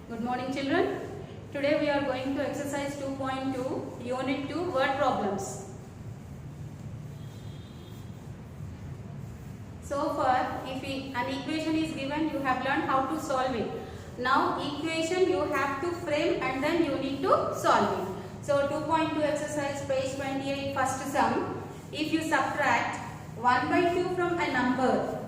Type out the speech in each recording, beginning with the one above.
Good morning children. Today we are going to exercise 2.2 unit 2 word problems. So far if an equation is given, you have learned how to solve it. Now equation you have to frame and then you need to solve it. So 2.2 exercise page 28 first sum. If you subtract 1 by 2 from a number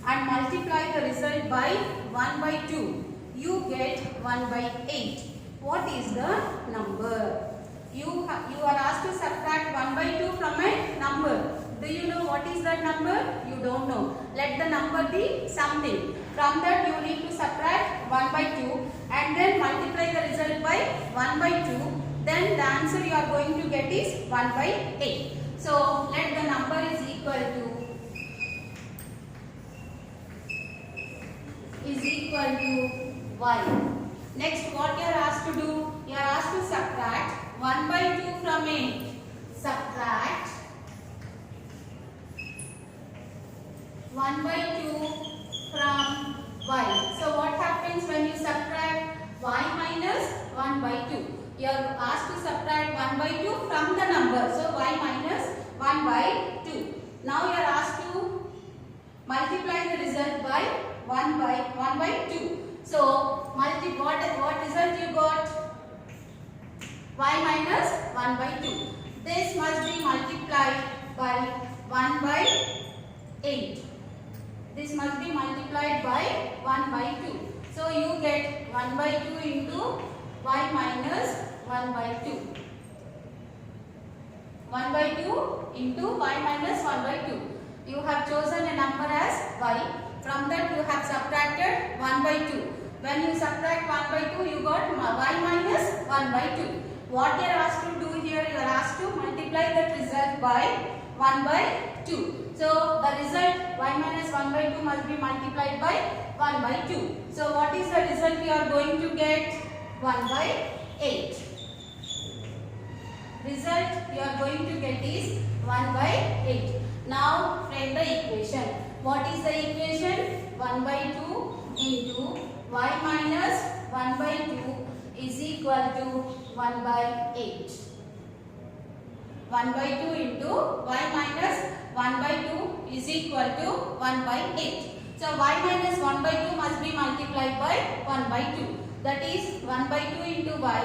and multiply the result by 1 by 2, you get 1 by 8. What is the number? You are asked to subtract 1 by 2 from a number. Do you know what is that number? You don't know. Let the number be something. From that you need to subtract 1 by 2 and then multiply the result by 1 by 2. Then the answer you are going to get is 1 by 8. So let the number is equal to y. Next, what you are asked to do? You are asked to subtract 1 by 2 from a. Subtract 1 by 2 from y. So what happens when you subtract y minus 1 by 2? You are asked to subtract 1 by 2 from the number. So y minus 1 by 2. Now you are asked to multiply the result by 1 by 2. So what result you got? Y minus 1 by 2. This must be multiplied by 1 by 8. This must be multiplied by 1 by 2. So you get 1 by 2 into y minus 1 by 2. 1 by 2 into y minus 1 by 2. You have chosen a number as y. From that you have subtracted 1 by 2. When you subtract 1 by 2, you got y minus 1 by 2. What you are asked to do here, you are asked to multiply that result by 1 by 2. So the result y minus 1 by 2 must be multiplied by 1 by 2. So what is the result you are going to get? 1 by 8. Result you are going to get is 1 by 8. Now frame the equation. What is the equation? 1 by 2 into y minus 1 by 2 is equal to 1 by 8. 1 by 2 into y minus 1 by 2 is equal to 1 by 8. So y minus 1 by 2 must be multiplied by 1 by 2. That is 1 by 2 into y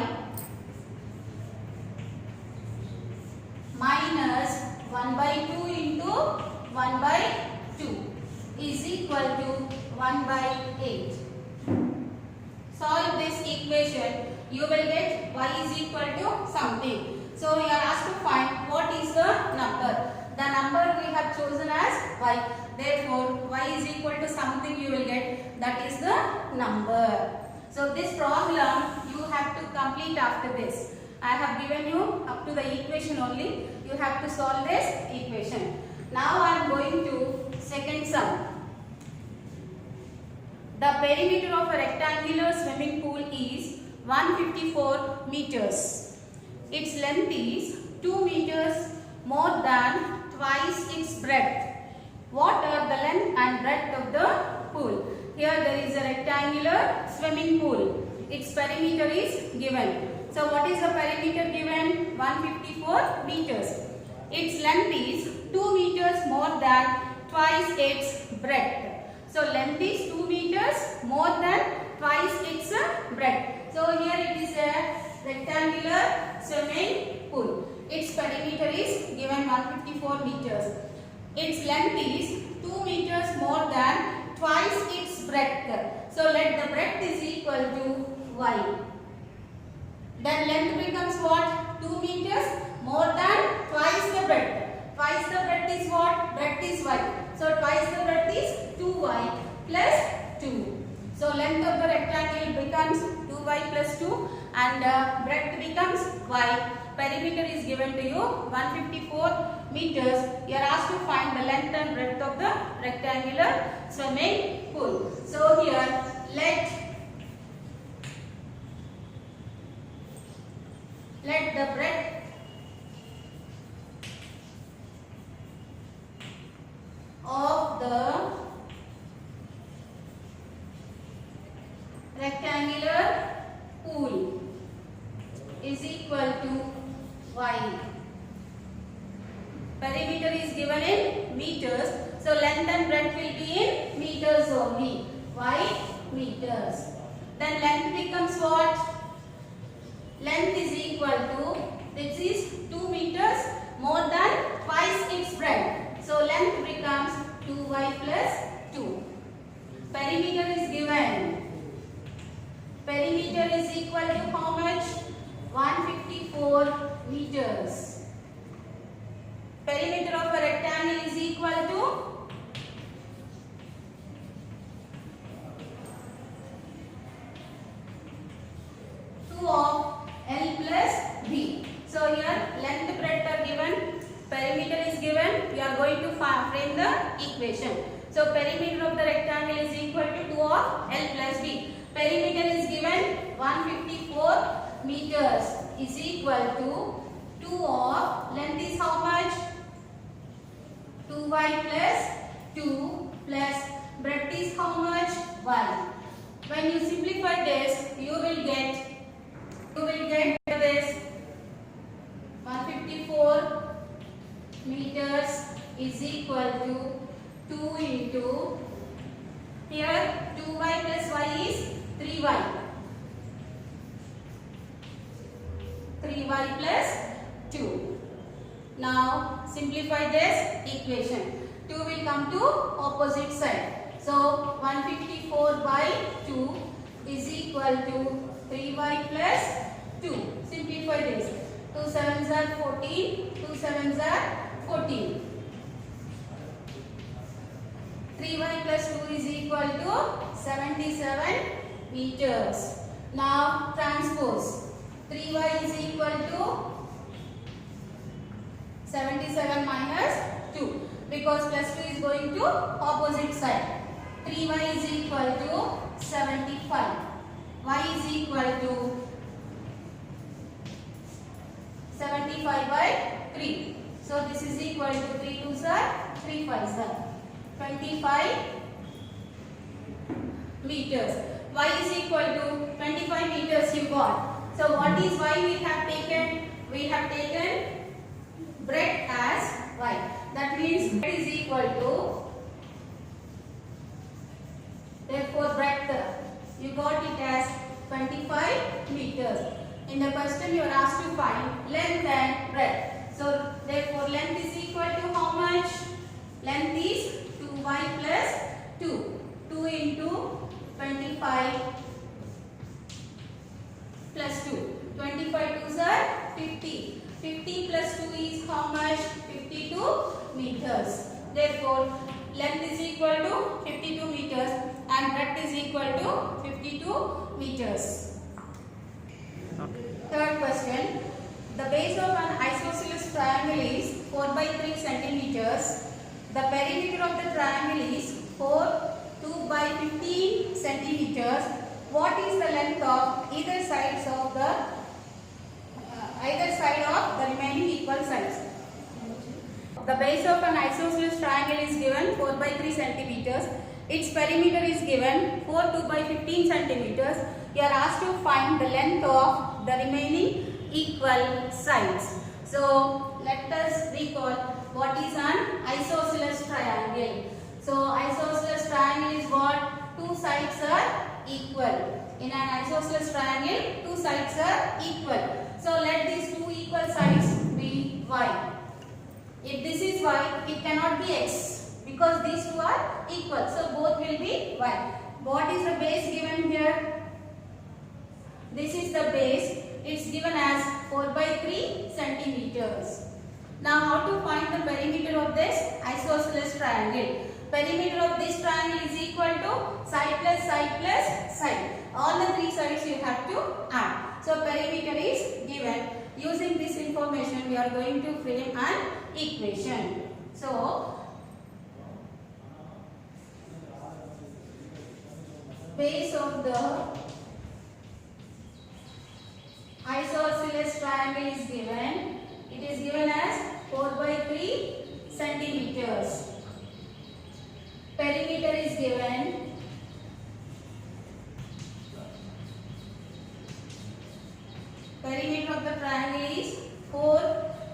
minus 1 by 2 into 1 by 2 is equal to 1 by 8. Solve this equation. You will get y is equal to something. So you are asked to find what is the number. The number we have chosen as y. Therefore, y is equal to something you will get. That is the number. So this problem you have to complete after this. I have given you up to the equation only. You have to solve this equation. Now I am going to second sum. The perimeter of a rectangular swimming pool is 154 meters. Its length is 2 meters more than twice its breadth. What are the length and breadth of the pool? Here there is a rectangular swimming pool. Its perimeter is given. So what is the perimeter given? 154 meters. Its length is 2 meters more than twice its breadth. So length is 2 meters more than twice its breadth. So here it is a rectangular swimming pool. Its perimeter is given 154 meters. Its length is 2 meters more than twice its breadth. So let the breadth is equal to y. Then length becomes what? 2 meters more than twice the breadth. Twice the breadth is what? Breadth is y. So twice the breadth is 2y plus 2. So length of the rectangle becomes 2y plus 2 and breadth becomes y. Perimeter is given to you 154 meters. You are asked to find the length and breadth of the rectangular swimming pool. So here let the breadth of the rectangle rectangular pool is equal to y. Perimeter is given in meters, so length and breadth will be in meters only. Y meters. Then length becomes what? Length is equal to, this is 2 meters more than twice its breadth. So length becomes 2y plus 2. Perimeter is given. Perimeter is equal to how much? 154 meters. Perimeter of a rectangle is equal to 2 of L plus B. So here length, breadth are given, perimeter is given. We are going to frame the equation. So perimeter of the rectangle is equal to 2 of L plus B. Perimeter is given 154 meters is equal to 2 of length is how much? 2y plus 2 plus breadth is how much? 1. When you simplify this, you will get this 154 meters is equal to 2 into, here 2y plus y is 3y. 3y plus 2. Now simplify this equation. 2 will come to opposite side. So 154 by 2 is equal to 3y plus 2. Simplify this. 2 7s are 14. 2 7s are 14. 3y plus 2 is equal to 77 meters. Now transpose. 3y is equal to 77 minus 2 because plus 2 is going to opposite side. 3y is equal to 75. Y is equal to 75 by 3. So this is equal to 3 2s are 3 5s are 25 meters. Y is equal to 25 meters you got. So what is y we have taken? We have taken breadth as y. That means breadth is equal to, therefore breadth you got it as 25 meters. In the question you are asked to find length and breadth. So therefore length is equal to how much? Length is 2y plus 2. 2 into 25 plus 2. 25 2s are 50. 50 plus 2 is how much? 52 meters. Therefore length is equal to 52 meters and breadth is equal to 52 meters. Third question. The base of an isosceles triangle is 4 by 3 centimeters. The perimeter of the triangle is 2 by 15 centimeters. What is the length of either side of the remaining equal sides? The base of an isosceles triangle is given 4 by 3 centimeters. Its perimeter is given 2 by 15 centimeters. You are asked to find the length of the remaining equal sides. So let us recall what is an isosceles triangle. So isosceles triangle is what? Two sides are equal. In an isosceles triangle, two sides are equal. So let these two equal sides be y. If this is y, it cannot be x because these two are equal. So both will be y. What is the base given here? This is the base. It's given as 4 by 3 centimeters. Now how to find the perimeter of this isosceles triangle? Perimeter of this triangle is equal to side plus side plus side. All the three sides you have to add. So perimeter is given. Using this information we are going to frame an equation. So base of the isosceles triangle is given. It is given as 4 by 3 centimeters. Perimeter is given Perimeter of the triangle is 4,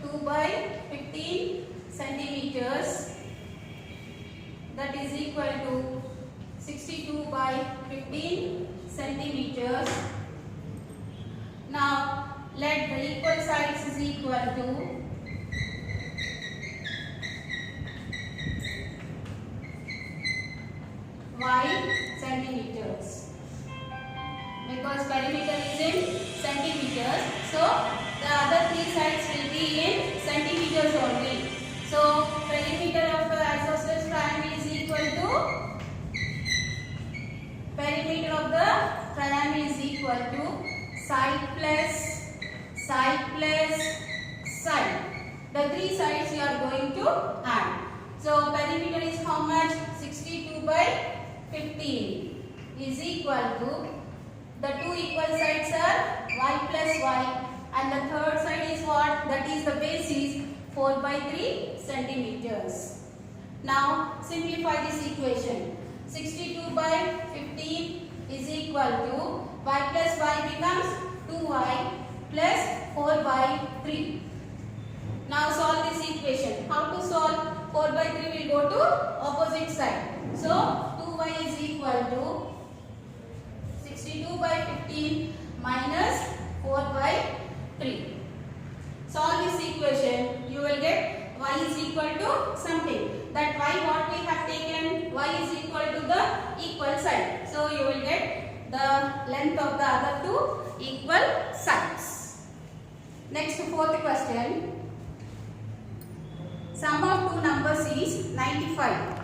2 by 15 centimeters. That is equal to 62 by 15 centimeters. Now let the equal sides is equal to y centimeters, because perimeter is in centimeters, so the other three sides will be in centimeters only. So perimeter of the isosceles triangle is equal to perimeter of the triangle is equal to side plus side plus side. The three sides you are going to add. So perimeter is how much? 62 by 15 is equal to, the two equal sides are y plus y, and the third side is what? That is the base is 4 by 3 centimeters. Now simplify this equation. 62 by 15 is equal to y plus y becomes 2y plus 4 by 3. Now solve this equation. How to solve? 4 by 3 will go to opposite side. So 2y is equal to 62 by 15 minus 4 by 3. Solve this equation. You will get y is equal to something. That y what we have taken, y is equal to the equal side. So you will get the length of the other two equal sides. Next, fourth question. Sum of two numbers is 95.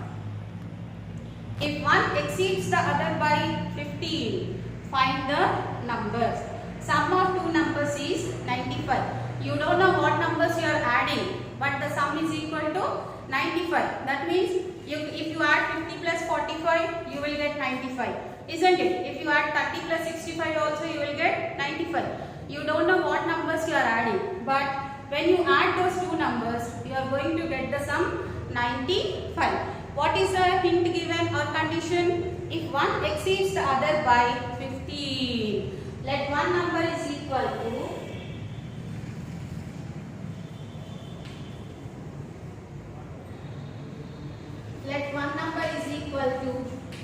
If one exceeds the other by 15, find the numbers. Sum of two numbers is 95. You don't know what numbers you are adding, but the sum is equal to 95. That means if you add 50 plus 45, you will get 95. Isn't it? If you add 30 plus 65 also, you will get 95. You don't know what numbers you are adding, but when you add those two numbers, you are going to get the sum 95. What is the hint given or condition? If one exceeds the other by 15, let one number is equal to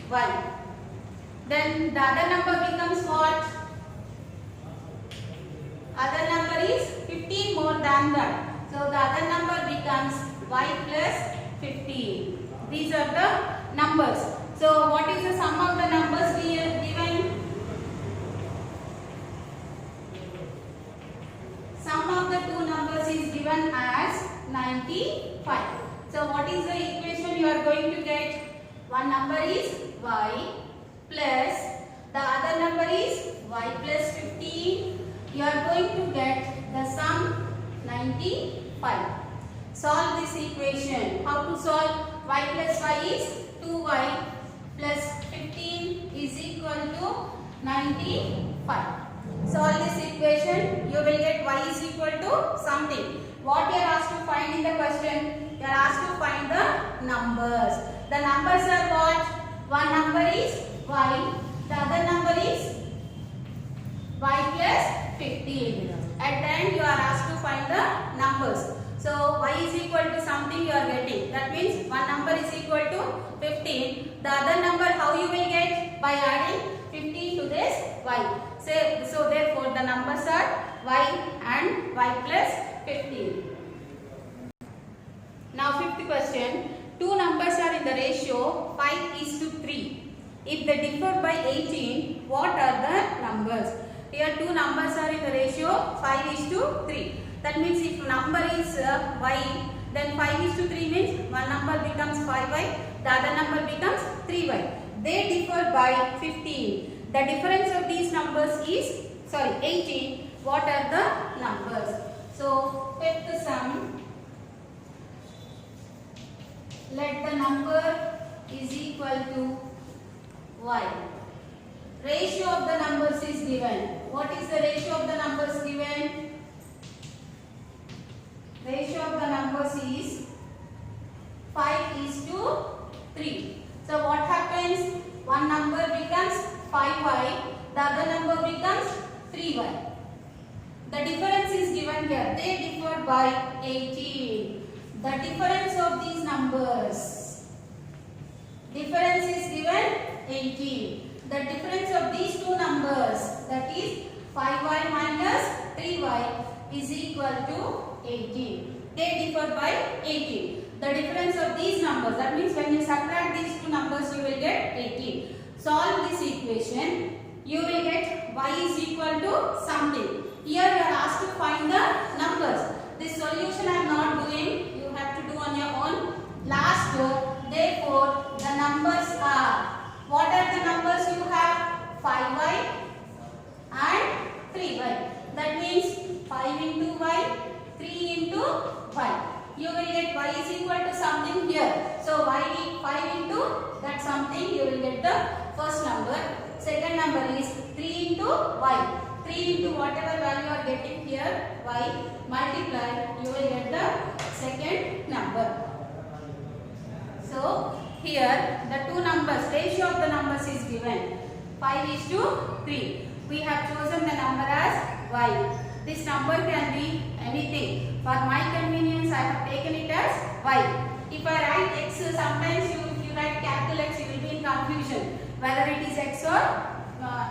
y. Then the other number becomes what? Other number is 15 more than that. So the other number becomes y plus 15. These are the numbers. So what is the sum of the numbers given? Sum of the two numbers is given as 95. So what is the equation you are going to get? One number is y plus the other number is y plus 15. You are going to get the sum 95. Solve this equation. How to solve? Y plus y is 2y plus 15 is equal to 95. Solve this equation. You will get y is equal to something. What you are asked to find in the question? You are asked to find the numbers. The numbers are what? One number is y. The other number is y plus 15. At the end you are asked to find the numbers. So y is equal to something you are getting. That means one number is equal to 15. The other number how you will get? By adding 15 to this y. So therefore the numbers are y and y plus 15. Now fifth question. Two numbers are in the ratio 5:3. If they differ by 18, what are the numbers? Here two numbers are in the ratio 5:3. That means if number is y, then 5:3 means one number becomes 5y, the other number becomes 3y. They differ by 15. The difference of these numbers is 18. What are the numbers? So fifth sum. Let the number is equal to y. Ratio of the numbers is given. What is the ratio of the numbers given? Ratio of the numbers is 5:3. So what happens? One number becomes 5y, the other number becomes 3y. The difference is given here. They differ by 18. The difference of these numbers. Difference is given 18. The difference of these two numbers, that is 5y minus 3y, is equal to 18. They differ by 18. The difference of these numbers, that means when you subtract these two numbers, you will get 18. Solve this equation. You will get y is equal to something. Here you are asked to find the numbers. This solution I am not doing. You have to do on your own. Last row. Therefore, the numbers are, what are the numbers you have? 5y and 3y. That means 5 into y, 3 into y. You will get y is equal to something here. So y 5 into that something, you will get the first number. Second number is 3 into y. 3 into whatever value you are getting here, y, multiply, you will get the second number. So here the two numbers, ratio of the numbers is given. 5 is to 3. We have chosen the number as y. This number can be anything. For my convenience, I have taken it as y. If I write x, sometimes if you write capital X, you will be in confusion whether it is x or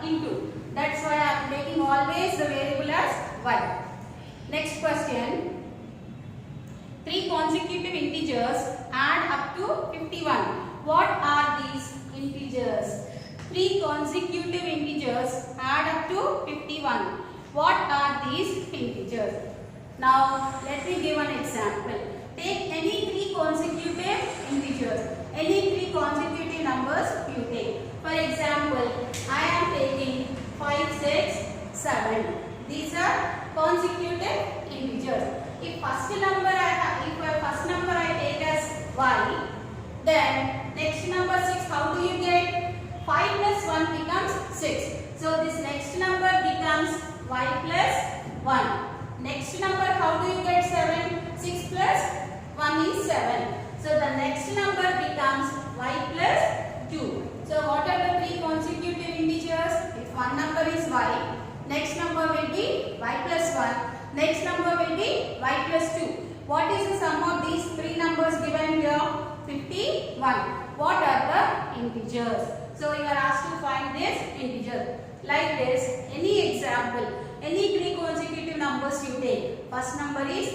into. That's why I am taking always the variable as y. Next question. 3 consecutive integers add up to 51. What are these integers? 3 consecutive integers add up to 51. What are these integers? Now let me give an example. Take any 3 consecutive integers. Any 3 consecutive numbers you take. For example, I am taking 5, 6, 7. These are consecutive integers. If first number I take as y, then next number 6, how do you get? 5 plus 1 becomes 6. So this next number becomes y plus 1. Next number, how do you get 7? 6 plus 1 is 7. So the next number becomes y plus 2. So what are the 3 consecutive integers? If one number is y, next number will be y plus 1, next number will be y plus 2. What is the sum of these 3 numbers given here? 51. What are the integers? So you are asked to find this integer. Like this, any example, any 3 consecutive numbers you take. First number is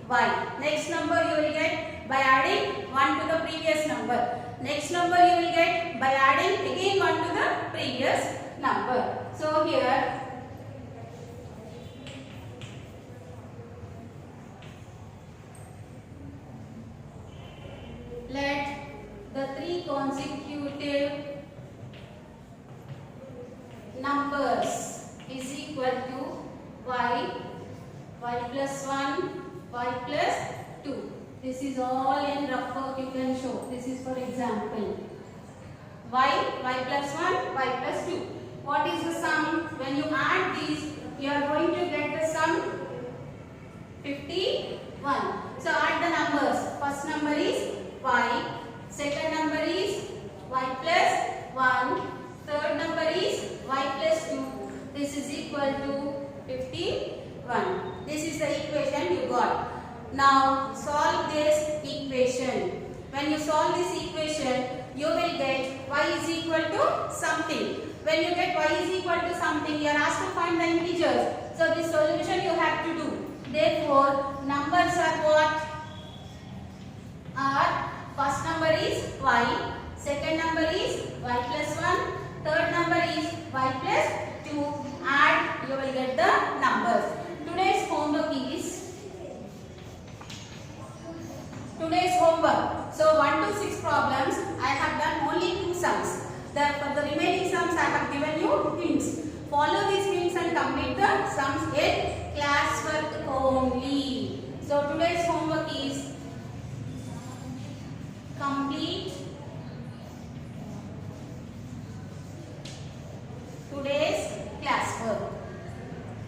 y. Next number you will get by adding 1 to the previous number. Next number you will get by adding again 1 to the previous number. So here let the 3 consecutive numbers is equal to y, y plus 1, y plus 2. This is all in rough work you can show. This is for example. Y, y plus 1, y plus 2. What is the sum? When you add these, you are going to get the sum 51. So add the numbers. First number is y, second number is y plus 1, third number is y plus 2. This is equal to 51. This is the equation you got. Now solve this equation. When you solve this equation, you will get y is equal to something. When you get y is equal to something, you are asked to find the integers. So this solution you have to do. Therefore, numbers are what? First number is y, second number is y plus 1, third number is y plus 2. Add, you will get the numbers. Today's homework. So 1 to 6 problems, I have done only 2 sums. For the remaining sums, I have given you hints. Follow these hints and complete the sums in classwork only. So today's